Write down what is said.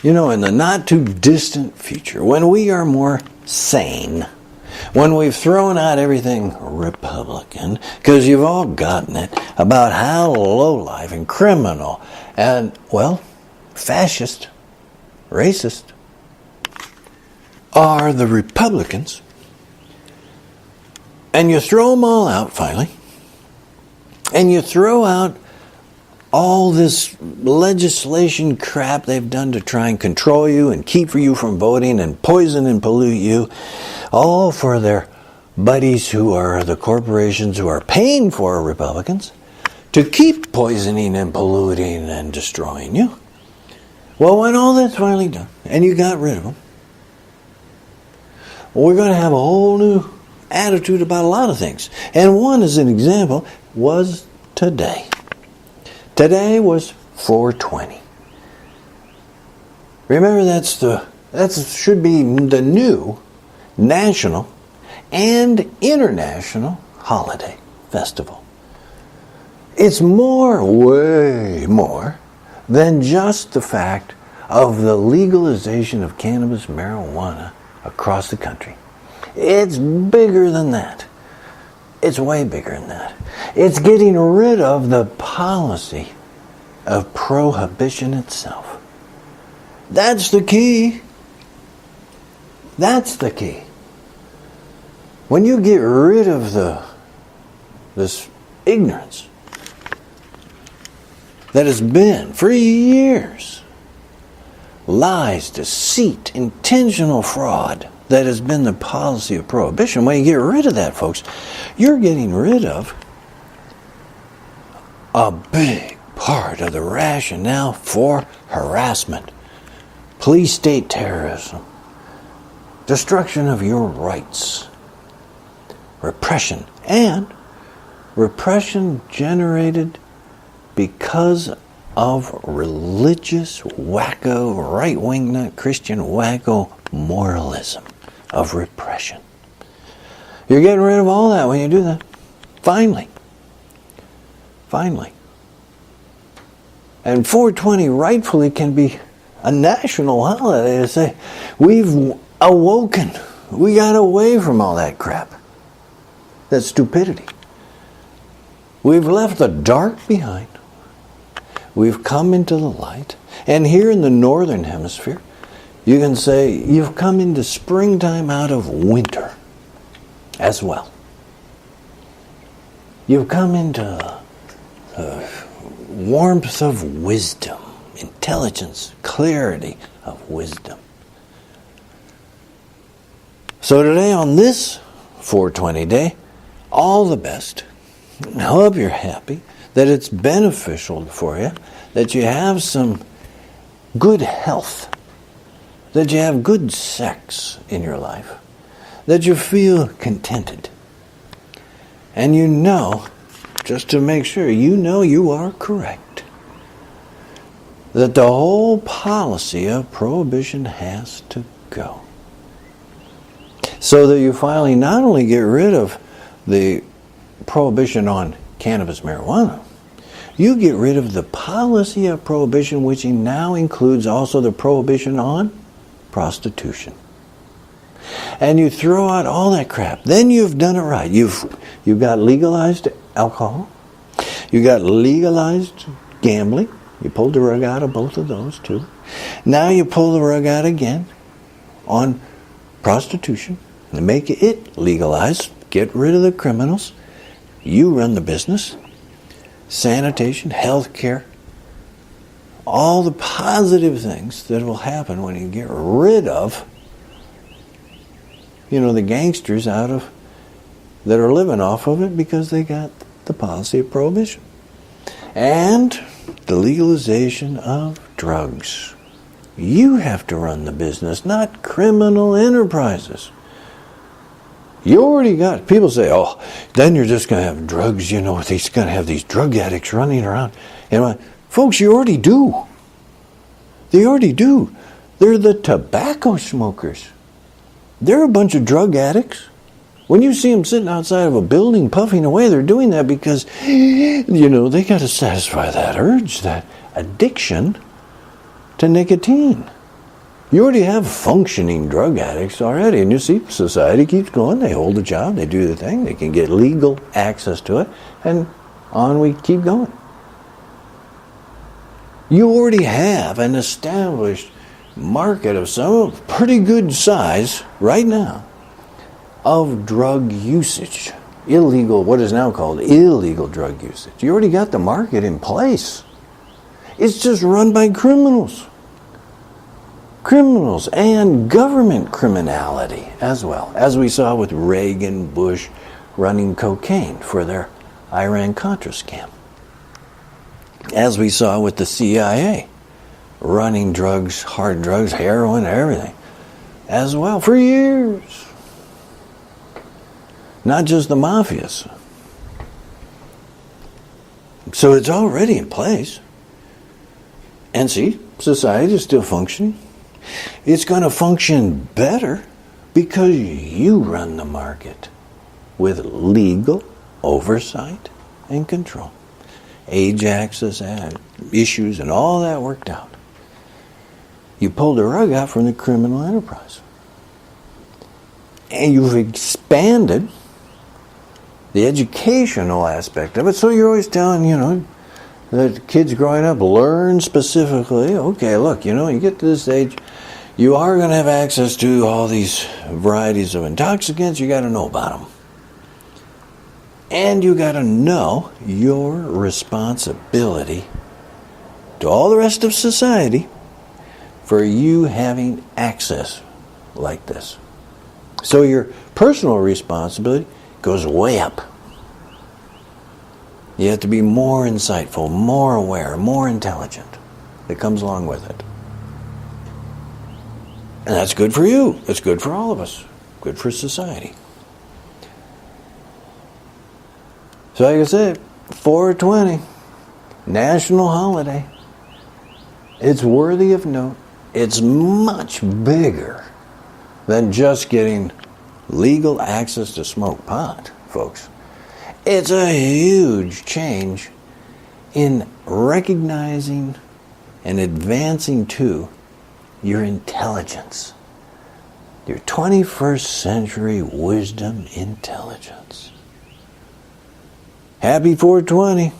In the not too distant future, when we are more sane, when we've thrown out everything Republican, because you've all gotten it, about how lowlife and criminal and, fascist, racist are the Republicans, and you throw them all out finally, and you throw out all this legislation crap they've done to try and control you and keep you from voting and poison and pollute you, all for their buddies who are the corporations who are paying for Republicans to keep poisoning and polluting and destroying you. Well, when all that's finally done and you got rid of them, we're going to have a whole new attitude about a lot of things. And one, as an example, was today. Today was 420. Remember, that should be the new national and international holiday festival. It's way more than just the fact of the legalization of cannabis marijuana across the country. It's bigger than that. It's way bigger than that. It's getting rid of the policy of prohibition itself. That's the key. That's the key. When you get rid of this ignorance that has been for years, lies, deceit, intentional fraud, that has been the policy of prohibition. When you get rid of that, folks, you're getting rid of a big part of the rationale for harassment, police state terrorism, destruction of your rights, repression, and repression generated because of religious wacko, right-wing, not Christian wacko moralism of repression. You're getting rid of all that when you do that. Finally. And 420 rightfully can be a national holiday to say, we've awoken. We got away from all that crap. That stupidity. We've left the dark behind. We've come into the light. And here in the northern hemisphere, you can say you've come into springtime out of winter as well. You've come into warmth of wisdom, intelligence, clarity of wisdom. So today on this 420 day, all the best. I hope you're happy, that it's beneficial for you, that you have some good health, that you have good sex in your life, that you feel contented. And you know, just to make sure, you know you are correct, that the whole policy of prohibition has to go. So that you finally not only get rid of the prohibition on cannabis marijuana, you get rid of the policy of prohibition, which now includes also the prohibition on prostitution. And you throw out all that crap. Then you've done it right. You've got legalized alcohol. You got legalized gambling. You pulled the rug out of both of those too. Now you pull the rug out again on prostitution and make it legalized. Get rid of the criminals. You run the business. Sanitation, health care, all the positive things that will happen when you get rid of, the gangsters that are living off of it because they got the policy of prohibition. And the legalization of drugs. You have to run the business, not criminal enterprises. You already got, people say, oh, then you're just going to have drugs, he's going to have these drug addicts running around. Folks, you already do. They already do. They're the tobacco smokers. They're a bunch of drug addicts. When you see them sitting outside of a building puffing away, they're doing that because, they got to satisfy that urge, that addiction to nicotine. You already have functioning drug addicts already, and you see, society keeps going. They hold a job, they do the thing, they can get legal access to it, and on we keep going. You already have an established market of some pretty good size right now of drug usage. Illegal, what is now called illegal drug usage. You already got the market in place. It's just run by criminals. Criminals and government criminality as well, as we saw with Reagan, Bush running cocaine for their Iran-Contra scam. As we saw with the CIA running drugs, hard drugs, heroin, everything as well for years. Not just the mafias. So it's already in place. And see, society is still functioning. It's going to function better because you run the market with legal oversight and control. Age access issues and all that worked out. You pulled the rug out from the criminal enterprise. And you've expanded the educational aspect of it. So you're always telling, the kids growing up learn specifically, okay, look, you get to this age, you are going to have access to all these varieties of intoxicants. You got to know about them. And you got to know your responsibility to all the rest of society for you having access like this. So your personal responsibility goes way up. You have to be more insightful, more aware, more intelligent. That comes along with it. And that's good for you. It's good for all of us. Good for society. So like I said, 420, national holiday. It's worthy of note. It's much bigger than just getting legal access to smoke pot, folks. It's a huge change in recognizing and advancing to your intelligence, your 21st century wisdom intelligence. Happy 420.